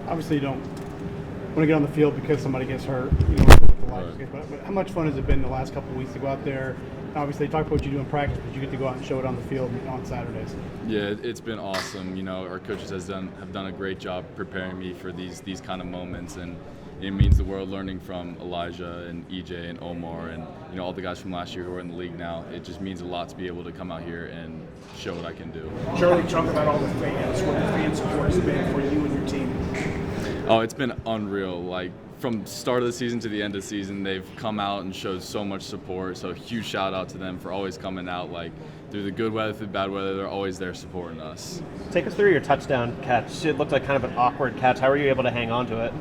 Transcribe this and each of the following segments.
Obviously, you don't want to get on the field because somebody gets hurt, with the life. But how much fun has it been the last couple of weeks to go out there? Obviously, talk about what you do in practice, but you get to go out and show it on the field on Saturdays. Yeah, it's been awesome. Our coaches have done a great job preparing me for these kind of moments, and it means the world learning from Elijah and EJ and Omar and all the guys from last year who are in the league now. It just means a lot to be able to come out here and show what I can do. Charlie, talk about all the fans, what the fan support has been for you and your team. Oh, it's been unreal. Like, from start of the season to the end of the season, they've come out and showed so much support. So huge shout out to them for always coming out, like, through the good weather, through the bad weather. They're always there supporting us. Take us through your touchdown catch. It looked like kind of an awkward catch. How were you able to hang on to it?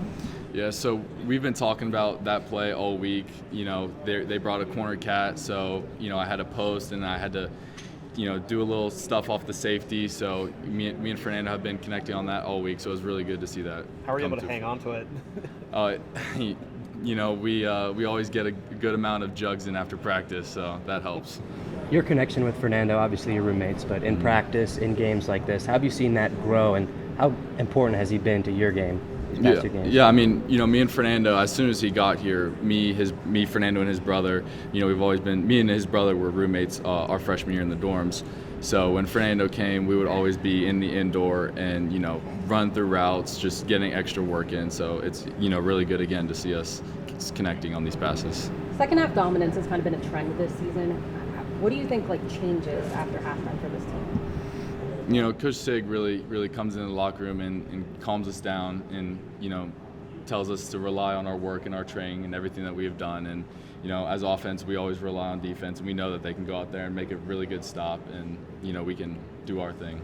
Yeah, so we've been talking about that play all week. They brought a corner cat, so I had a post and I had to do a little stuff off the safety. So me and Fernando have been connecting on that all week, so it was really good to see that. How were you able to hang on to it? We always get a good amount of jugs in after practice, so that helps. Your connection with Fernando, obviously your roommates, but in practice, in games like this, how have you seen that grow, and how important has he been to your game? Yeah, I mean, me and Fernando, as soon as he got here, me, Fernando, and his brother, we've always been, me and his brother were roommates our freshman year in the dorms. So when Fernando came, we would always be in the indoor and, run through routes, just getting extra work in. So it's, really good again to see us connecting on these passes. Second half dominance has kind of been a trend this season. What do you think changes after halftime for this team? Coach Sig really comes into the locker room and calms us down and, tells us to rely on our work and our training and everything that we have done. And, as offense, we always rely on defense, and we know that they can go out there and make a really good stop, and, we can do our thing.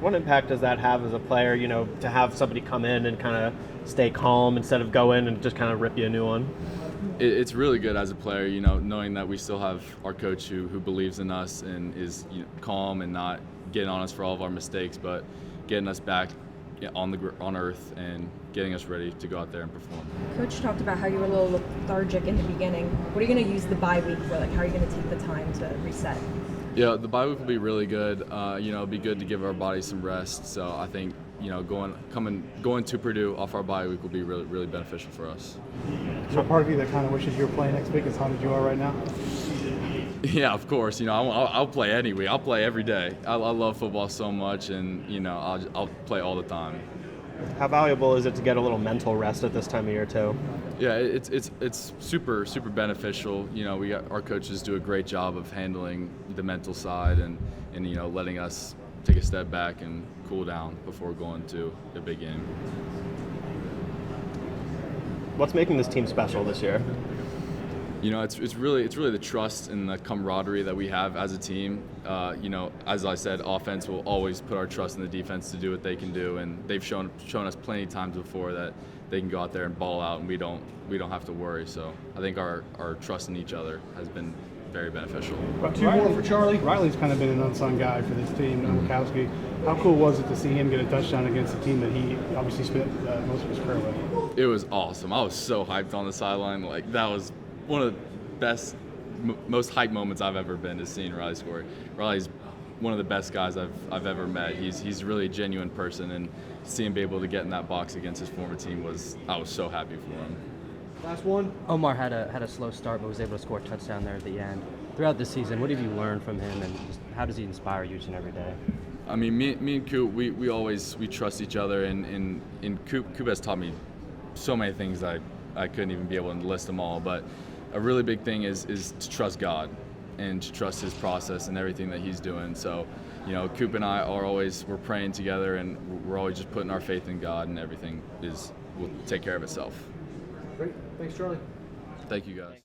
What impact does that have as a player, to have somebody come in and kind of stay calm instead of go in and just kind of rip you a new one? It's really good as a player, knowing that we still have our coach who believes in us and is calm and not getting on us for all of our mistakes, but getting us back on earth and getting us ready to go out there and perform. Coach talked about how you were a little lethargic in the beginning. What are you going to use the bye week for? How are you going to take the time to reset? Yeah, the bye week will be really good. It'll be good to give our bodies some rest. So I think going to Purdue off our bye week will be really, really beneficial for us. So part of you that kind of wishes you were playing next week as hot as you are right now? Yeah, of course. I'll play any week. I'll play every day. I love football so much, and I'll play all the time. How valuable is it to get a little mental rest at this time of year too? Yeah, it's super beneficial. Our coaches do a great job of handling the mental side and letting us take a step back and cool down before going to a big game. What's making this team special this year? It's really the trust and the camaraderie that we have as a team. As I said, offense will always put our trust in the defense to do what they can do, and they've shown us plenty of times before that they can go out there and ball out, and we don't have to worry. So I think our trust in each other has been very beneficial. Two more for Charlie. Riley's kind of been an unsung guy for this team, Murkowski. How cool was it to see him get a touchdown against a team that he obviously spent most of his career with? It was awesome. I was so hyped on the sideline. That was one of the best, most hyped moments I've ever been, is seeing Riley score. Riley's one of the best guys I've ever met. He's really a genuine person, and seeing him be able to get in that box against his former team I was so happy for him. Last one. Omar had a slow start, but was able to score a touchdown there at the end. Throughout the season, what have you learned from him, and just how does he inspire you each and every day? I mean, me and Coop, we trust each other, and Coop has taught me so many things that I couldn't even be able to list them all. But a really big thing is to trust God and to trust His process and everything that He's doing. So, Coop and I we're praying together, and we're always just putting our faith in God, and everything will take care of itself. Great. Thanks, Charlie. Thank you, guys.